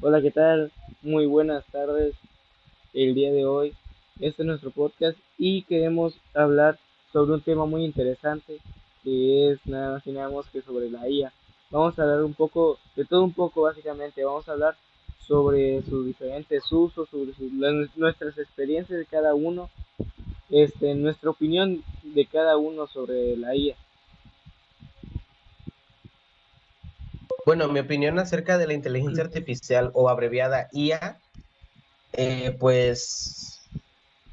Hola, ¿qué tal? Muy buenas tardes. El día de hoy, este es nuestro podcast y queremos hablar sobre un tema muy interesante que es nada más y nada menos que sobre la IA. Vamos a hablar un poco, de todo un poco básicamente. Vamos a hablar sobre sus diferentes usos, sobre nuestras experiencias de cada uno, nuestra opinión de cada uno sobre la IA. Bueno, mi opinión acerca de la inteligencia artificial o abreviada IA, pues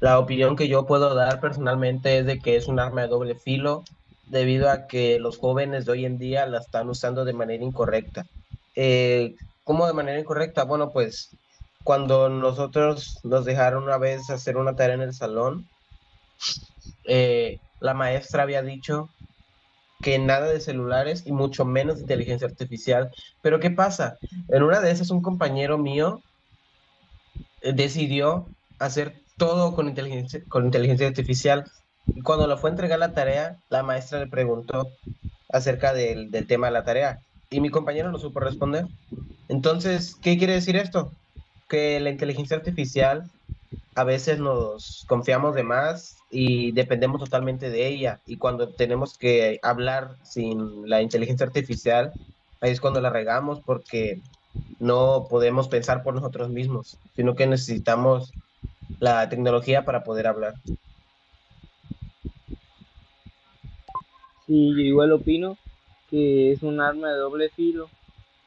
la opinión que yo puedo dar personalmente es de que es un arma de doble filo debido a que los jóvenes de hoy en día la están usando de manera incorrecta. ¿Cómo de manera incorrecta? Bueno, pues cuando nosotros nos dejaron una vez hacer una tarea en el salón, la maestra había dicho que nada de celulares y mucho menos de inteligencia artificial. Pero ¿qué pasa? En una de esas un compañero mío decidió hacer todo con inteligencia artificial. Y cuando le fue a entregar la tarea, la maestra le preguntó acerca del tema de la tarea y mi compañero no supo responder. Entonces, ¿qué quiere decir esto? Que la inteligencia artificial a veces nos confiamos de más y dependemos totalmente de ella. Y cuando tenemos que hablar sin la inteligencia artificial, ahí es cuando la regamos porque no podemos pensar por nosotros mismos, sino que necesitamos la tecnología para poder hablar. Sí, yo igual opino que es un arma de doble filo,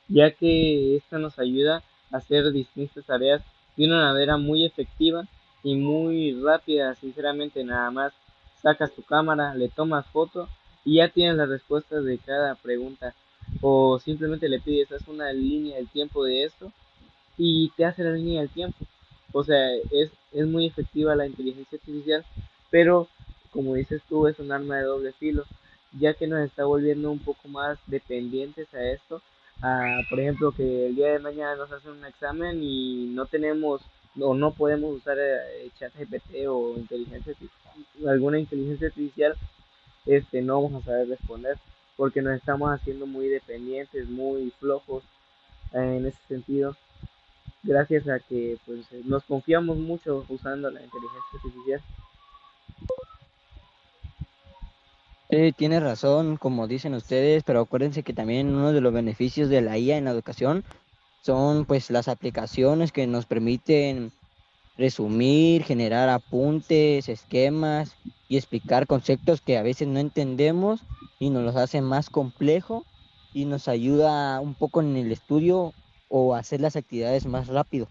ya que esta nos ayuda a hacer distintas tareas de una manera muy efectiva y muy rápida. Sinceramente, nada más sacas tu cámara, le tomas foto y ya tienes las respuestas de cada pregunta. O simplemente le pides, haz una línea del tiempo de esto y te hace la línea del tiempo. O sea, es muy efectiva la inteligencia artificial, pero como dices tú, es un arma de doble filo, ya que nos está volviendo un poco más dependientes a esto. Por ejemplo, que el día de mañana nos hacen un examen y no tenemos o no podemos usar ChatGPT o alguna inteligencia artificial, no vamos a saber responder porque nos estamos haciendo muy dependientes, muy flojos en ese sentido, gracias a que pues nos confiamos mucho usando la inteligencia artificial. Sí, tiene razón, como dicen ustedes, pero acuérdense que también uno de los beneficios de la IA en la educación son pues las aplicaciones que nos permiten resumir, generar apuntes, esquemas y explicar conceptos que a veces no entendemos y nos los hace más complejo y nos ayuda un poco en el estudio o hacer las actividades más rápido.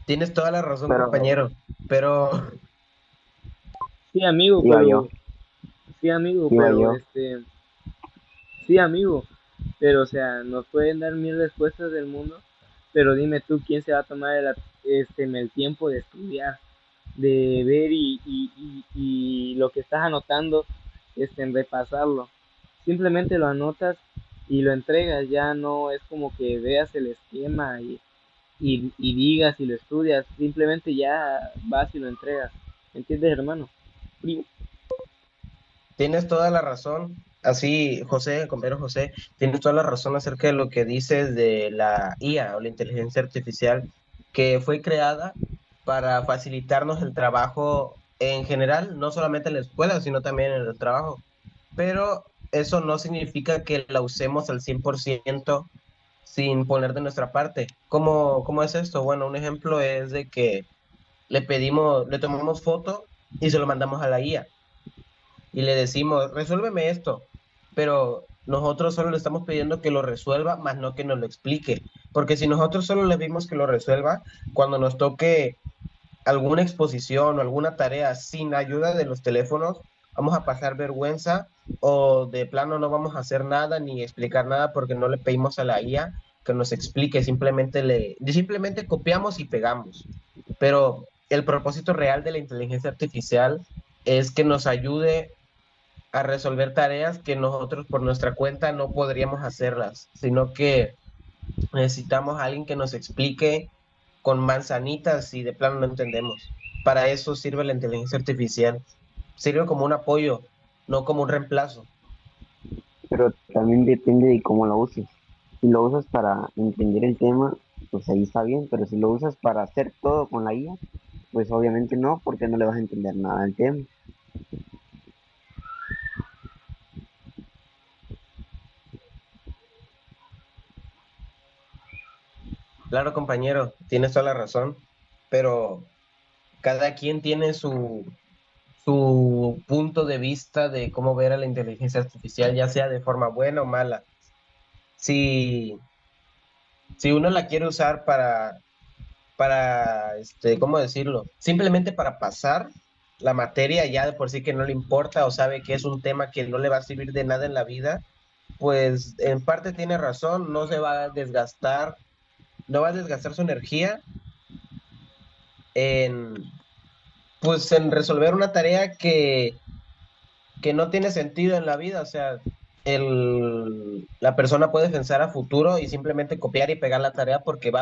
Tienes toda la razón, Pero, compañero, pero Sí, amigo, iba pero yo, sí, amigo, iba pero yo. sí, amigo, pero o sea, nos pueden dar mil respuestas del mundo, pero dime tú quién se va a tomar el tiempo de estudiar, de ver y lo que estás anotando, en repasarlo. Simplemente lo anotas y lo entregas, ya no es como que veas el esquema y digas y lo estudias, simplemente ya vas y lo entregas. ¿Entiendes, hermano? Primo. tienes toda la razón. Así, José, compañero José, tienes toda la razón acerca de lo que dices de la IA o la inteligencia artificial que fue creada para facilitarnos el trabajo en general, no solamente en la escuela, sino también en el trabajo. Pero eso no significa que la usemos al 100% sin poner de nuestra parte. ¿Cómo es esto? Bueno, un ejemplo es de que le tomamos foto y se lo mandamos a la IA y le decimos, resuélveme esto, pero nosotros solo le estamos pidiendo que lo resuelva, más no que nos lo explique, porque si nosotros solo le vimos que lo resuelva, cuando nos toque alguna exposición o alguna tarea sin ayuda de los teléfonos, vamos a pasar vergüenza o de plano no vamos a hacer nada ni explicar nada porque no le pedimos a la IA que nos explique, simplemente copiamos y pegamos. Pero el propósito real de la inteligencia artificial es que nos ayude a resolver tareas que nosotros por nuestra cuenta no podríamos hacerlas, sino que necesitamos a alguien que nos explique con manzanitas y de plano no entendemos. Para eso sirve la inteligencia artificial. Sirve como un apoyo, no como un reemplazo. Pero también depende de cómo lo uses. Si lo usas para entender el tema, pues ahí está bien, pero si lo usas para hacer todo con la IA, pues obviamente no, porque no le vas a entender nada del tema. Claro, compañero, tienes toda la razón, pero cada quien tiene su punto de vista de cómo ver a la inteligencia artificial, ya sea de forma buena o mala. Si, si uno la quiere usar ¿cómo decirlo? Simplemente para pasar la materia ya de por sí que no le importa o sabe que es un tema que no le va a servir de nada en la vida, pues en parte tiene razón, no se va a desgastar, no va a desgastar su energía en, pues en resolver una tarea que no tiene sentido en la vida, o sea, la persona puede pensar a futuro y simplemente copiar y pegar la tarea porque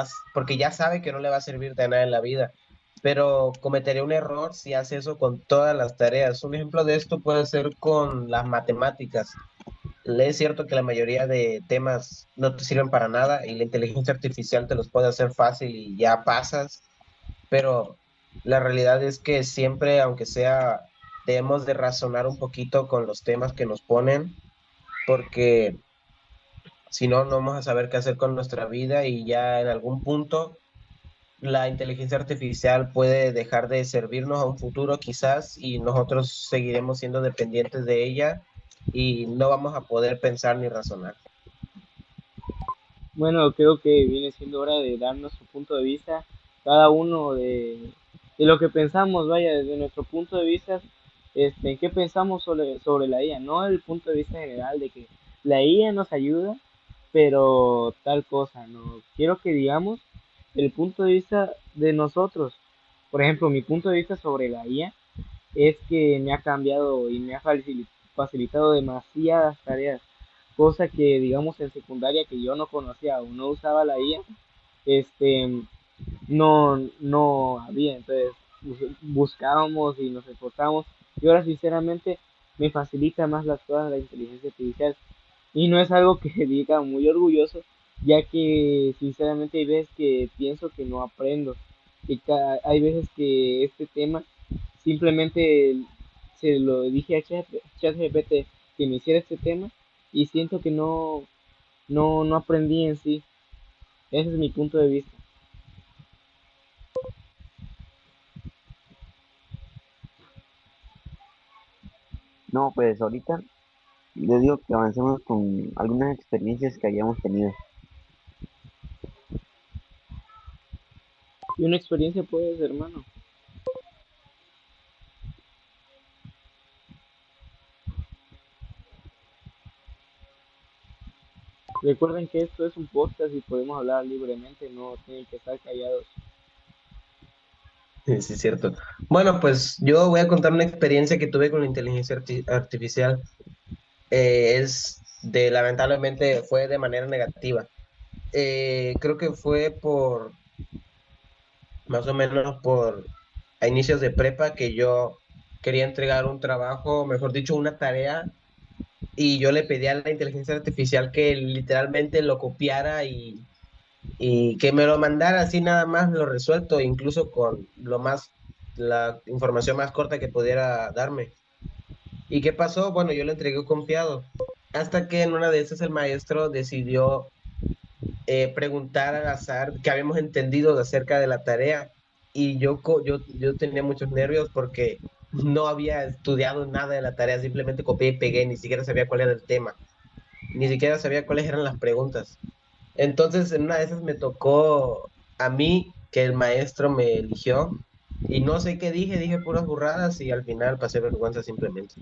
ya sabe que no le va a servir de nada en la vida, pero cometería un error si hace eso con todas las tareas. Un ejemplo de esto puede ser con las matemáticas. Es cierto que la mayoría de temas no te sirven para nada y la inteligencia artificial te los puede hacer fácil y ya pasas, pero la realidad es que siempre, aunque sea, debemos de razonar un poquito con los temas que nos ponen, porque si no, no vamos a saber qué hacer con nuestra vida y ya en algún punto la inteligencia artificial puede dejar de servirnos a un futuro quizás y nosotros seguiremos siendo dependientes de ella y no vamos a poder pensar ni razonar. Bueno, creo que viene siendo hora de dar nuestro punto de vista, cada uno de lo que pensamos, vaya, desde nuestro punto de vista, qué pensamos sobre la IA, no el punto de vista general de que la IA nos ayuda, pero tal cosa, no. Quiero que digamos el punto de vista de nosotros. Por ejemplo, mi punto de vista sobre la IA es que me ha cambiado y me ha facilitado demasiadas tareas, cosa que digamos en secundaria que yo no conocía o no usaba la IA, este, no había, entonces buscábamos y nos esforzamos y ahora sinceramente me facilita más las cosas la inteligencia artificial y no es algo que diga muy orgulloso, ya que sinceramente hay veces que pienso que no aprendo, y hay veces que este tema simplemente se lo dije a ChatGPT que me hiciera este tema y siento que no aprendí en sí. Ese es mi punto de vista. No, pues ahorita yo digo que avancemos con algunas experiencias que hayamos tenido. Y una experiencia puede ser, hermano. Recuerden que esto es un podcast y podemos hablar libremente, no tienen que estar callados. Sí, sí, es cierto. Bueno, pues yo voy a contar una experiencia que tuve con la inteligencia artificial. Lamentablemente fue de manera negativa. Creo que fue más o menos a inicios de prepa que yo quería entregar un trabajo, mejor dicho, una tarea, y yo le pedí a la inteligencia artificial que literalmente lo copiara y que me lo mandara así nada más lo resuelto, incluso con la información más corta que pudiera darme. ¿Y qué pasó? Bueno, yo lo entregué confiado. Hasta que en una de esas el maestro decidió preguntar al azar qué habíamos entendido acerca de la tarea. Y yo tenía muchos nervios porque no había estudiado nada de la tarea, simplemente copié y pegué, ni siquiera sabía cuál era el tema, ni siquiera sabía cuáles eran las preguntas. Entonces, en una de esas me tocó a mí que el maestro me eligió y no sé qué dije puras burradas y al final pasé vergüenza simplemente.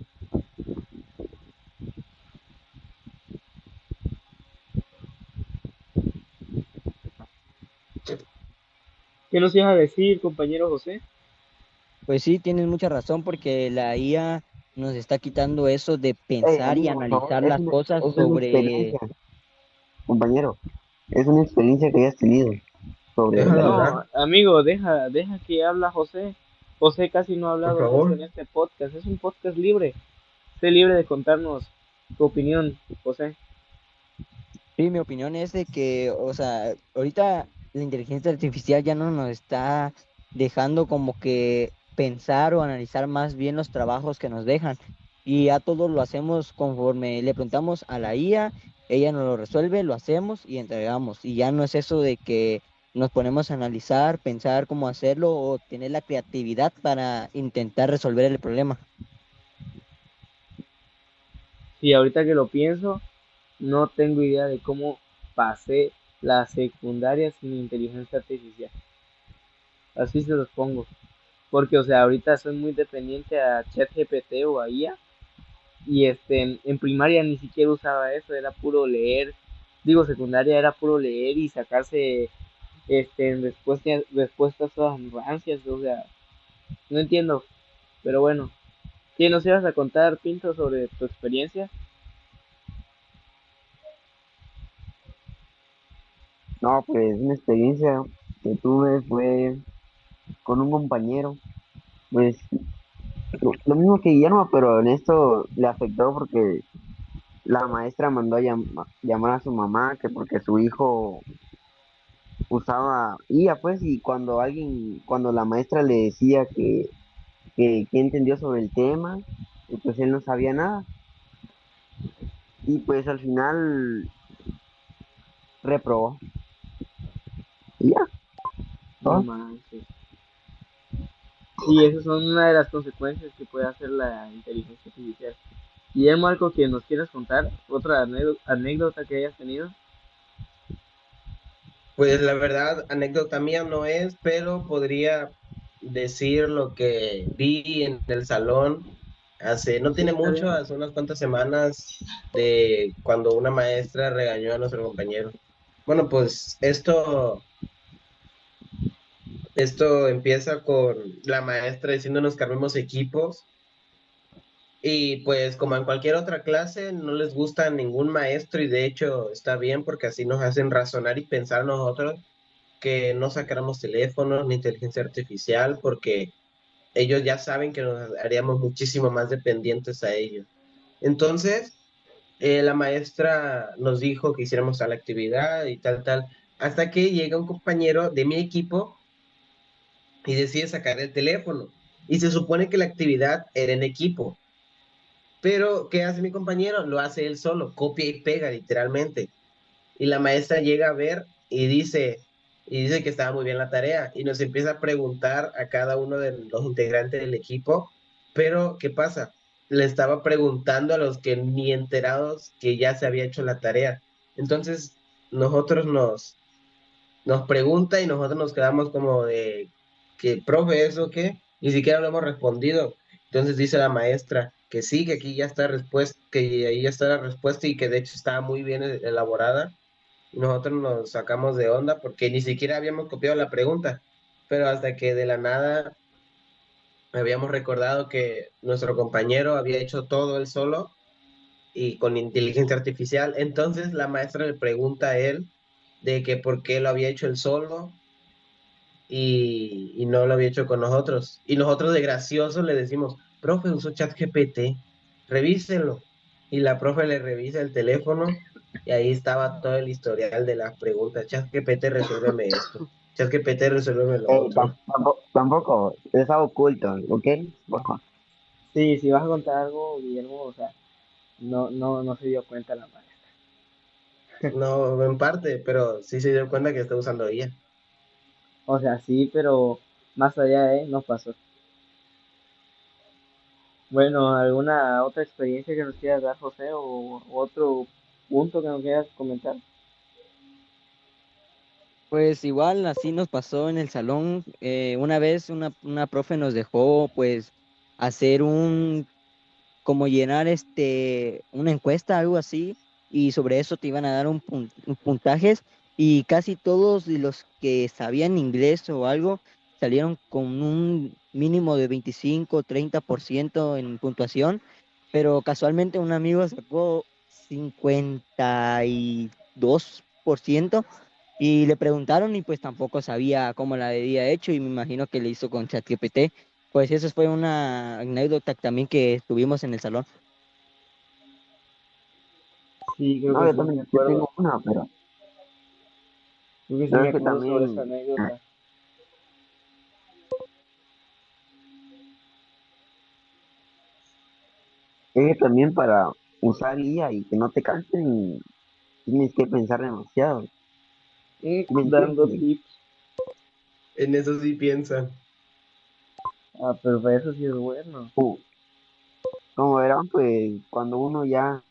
¿Qué nos ibas a decir, compañero José? Pues sí, tienes mucha razón porque la IA nos está quitando eso de pensar y Amigo, por favor, analizar las cosas es una sobre... experiencia, compañero, es una experiencia que hayas tenido sobre la Déjalo IA. No, hablar, amigo, deja que habla José. José casi no ha por hablado mucho favor. en este podcast. Es un podcast libre. Sé libre de contarnos tu opinión, José. Sí, mi opinión es de que, o sea, ahorita la inteligencia artificial ya no nos está dejando como que pensar o analizar más bien los trabajos que nos dejan. Y ya todo lo hacemos conforme le preguntamos a la IA, ella nos lo resuelve, lo hacemos y entregamos. Y ya no es eso de que nos ponemos a analizar, pensar cómo hacerlo o tener la creatividad para intentar resolver el problema. Sí, ahorita que lo pienso, no tengo idea de cómo pasé la secundaria sin inteligencia artificial. Así se los pongo. Porque, o sea, ahorita soy muy dependiente a ChatGPT o a IA. Y en primaria ni siquiera usaba eso, era puro leer. Digo, secundaria era puro leer y sacarse respuestas todas rancias. O sea, no entiendo. Pero bueno, ¿qué nos ibas a contar, Pinto, sobre tu experiencia? No, pues una experiencia que tuve fue con un compañero, pues lo mismo que Guillermo, pero en esto le afectó porque la maestra mandó a llamar a su mamá, que porque su hijo usaba IA, pues, y cuando la maestra le decía que entendió sobre el tema, y pues él no sabía nada, y pues al final reprobó, y ya, No todo. manches. Sí, esas son una de las consecuencias que puede hacer la inteligencia artificial. Y el Marco, que nos quieras contar otra anécdota que hayas tenido. Pues la verdad, anécdota mía no es, pero podría decir lo que vi en el salón hace, no Sí, tiene está mucho, bien. hace unas cuantas semanas, de cuando una maestra regañó a nuestro compañero. Bueno, pues esto empieza con la maestra diciéndonos que armemos equipos y pues como en cualquier otra clase no les gusta a ningún maestro y de hecho está bien porque así nos hacen razonar y pensar nosotros que no sacáramos teléfonos ni inteligencia artificial porque ellos ya saben que nos haríamos muchísimo más dependientes a ellos. Entonces, la maestra nos dijo que hiciéramos tal actividad y tal, tal, hasta que llega un compañero de mi equipo y decide sacar el teléfono. Y se supone que la actividad era en equipo. Pero, ¿qué hace mi compañero? Lo hace él solo, copia y pega literalmente. Y la maestra llega a ver y dice que estaba muy bien la tarea y nos empieza a preguntar a cada uno de los integrantes del equipo, pero ¿qué pasa? Le estaba preguntando a los que ni enterados que ya se había hecho la tarea. Entonces, nosotros nos pregunta y nosotros nos quedamos como de que, profe, ¿eso qué? Ni siquiera lo hemos respondido. Entonces dice la maestra que sí, que aquí ya está respuesta, que ahí ya está la respuesta y que de hecho estaba muy bien elaborada. Y nosotros nos sacamos de onda porque ni siquiera habíamos copiado la pregunta, pero hasta que de la nada habíamos recordado que nuestro compañero había hecho todo él solo y con inteligencia artificial. Entonces la maestra le pregunta a él de que por qué lo había hecho él solo y no lo había hecho con nosotros. Y nosotros de gracioso le decimos, profe, usó ChatGPT, revíselo. Y la profe le revisa el teléfono y ahí estaba todo el historial de las preguntas. ChatGPT, resuélveme esto. ChatGPT, resuélveme lo otro. Tampoco, es algo oculto, ¿ok? Por favor. Sí, si vas a contar algo, Guillermo, o sea, no se dio cuenta la maestra. No, en parte, pero sí se dio cuenta que está usando ella. O sea, sí, pero más allá, ¿eh? No pasó. Bueno, ¿alguna otra experiencia que nos quieras dar, José, o otro punto que nos quieras comentar? Pues igual así nos pasó en el salón. Una vez una profe nos dejó pues hacer como llenar una encuesta, algo así, y sobre eso te iban a dar un puntajes, y casi todos de los que sabían inglés o algo salieron con un mínimo de 25-30% en puntuación, pero casualmente un amigo sacó 52% y le preguntaron y pues tampoco sabía cómo la había hecho y me imagino que le hizo con ChatGPT. Pues eso fue una anécdota también que tuvimos en el salón. Sí, creo No, que yo sí me también, yo acuerdo. tengo una, Creo que sí pero me es que acuerdo sobre esa también, anécdota. para usar IA y que no te cansen, tienes que pensar demasiado. ¿Sí me Dando entiendes? tips. En eso sí piensa. Ah, pero para eso sí es bueno. Como, como verán, pues cuando uno ya,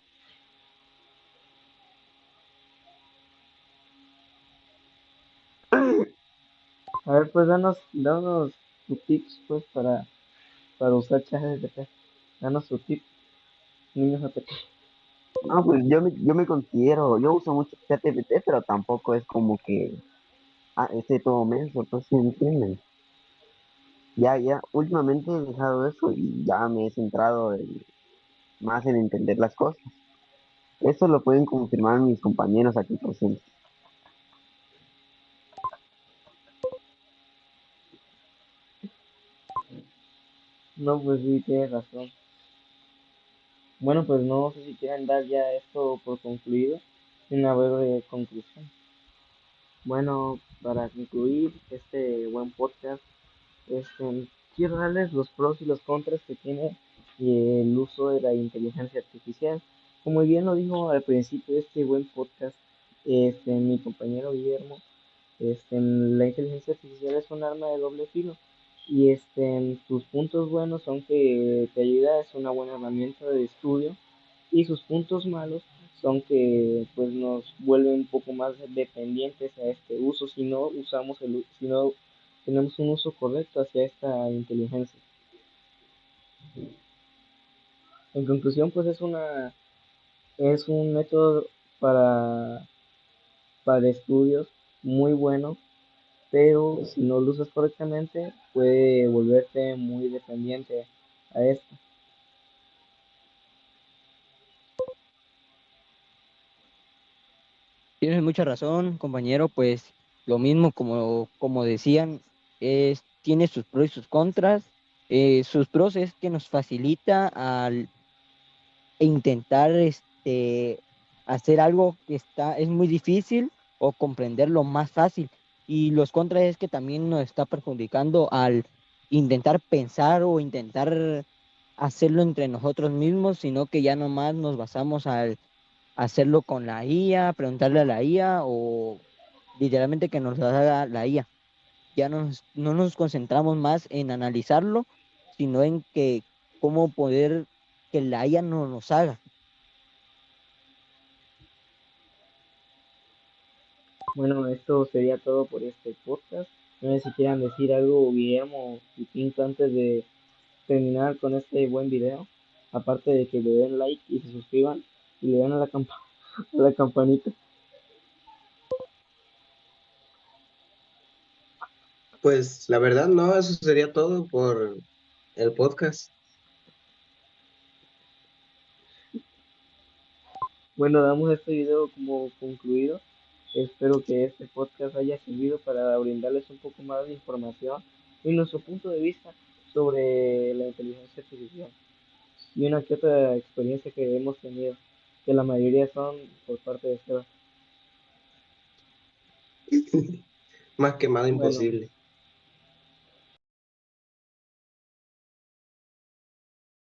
A ver, pues danos tus tips, pues, para usar ChatGPT. Danos tu tip, niños APT. no, pues yo me considero, yo uso mucho ChatGPT, pero tampoco es como que esté todo menso, pues sí me entienden. Últimamente he dejado eso y ya me he centrado más en entender las cosas. Eso lo pueden confirmar mis compañeros aquí presentes. No, pues sí, tienes razón. Bueno, pues no sé si quieren dar ya esto por concluido. Una breve conclusión. Bueno, para concluir este buen podcast, quiero darles los pros y los contras que tiene el uso de la inteligencia artificial. Como bien lo dijo al principio de este buen podcast, mi compañero Guillermo, la inteligencia artificial es un arma de doble filo y sus puntos buenos son que te ayuda, es una buena herramienta de estudio y sus puntos malos son que pues nos vuelve un poco más dependientes a este uso si no si no tenemos un uso correcto hacia esta inteligencia. En conclusión, pues es un método para para estudios muy bueno, pero si no lo usas correctamente puede volverte muy dependiente a esto. Tienes mucha razón, compañero, pues lo mismo como decían, tiene sus pros y sus contras. Sus pros es que nos facilita al intentar hacer algo que es muy difícil o comprenderlo más fácil. Y los contras es que también nos está perjudicando al intentar pensar o intentar hacerlo entre nosotros mismos, sino que ya nomás nos basamos al hacerlo con la IA, preguntarle a la IA o literalmente que nos lo haga la IA. Ya no nos concentramos más en analizarlo, sino en que cómo poder que la IA no nos haga. Bueno, esto sería todo por este podcast. No sé si quieran decir algo, Guillermo y Pinto, antes de terminar con este buen video. Aparte de que le den like y se suscriban y le den a a la campanita. Pues la verdad no, eso sería todo por el podcast. Bueno, damos este video como concluido. Espero que este podcast haya servido para brindarles un poco más de información y nuestro punto de vista sobre la inteligencia artificial y una que otra experiencia que hemos tenido, que la mayoría son por parte de Seba. Más quemado Bueno, imposible.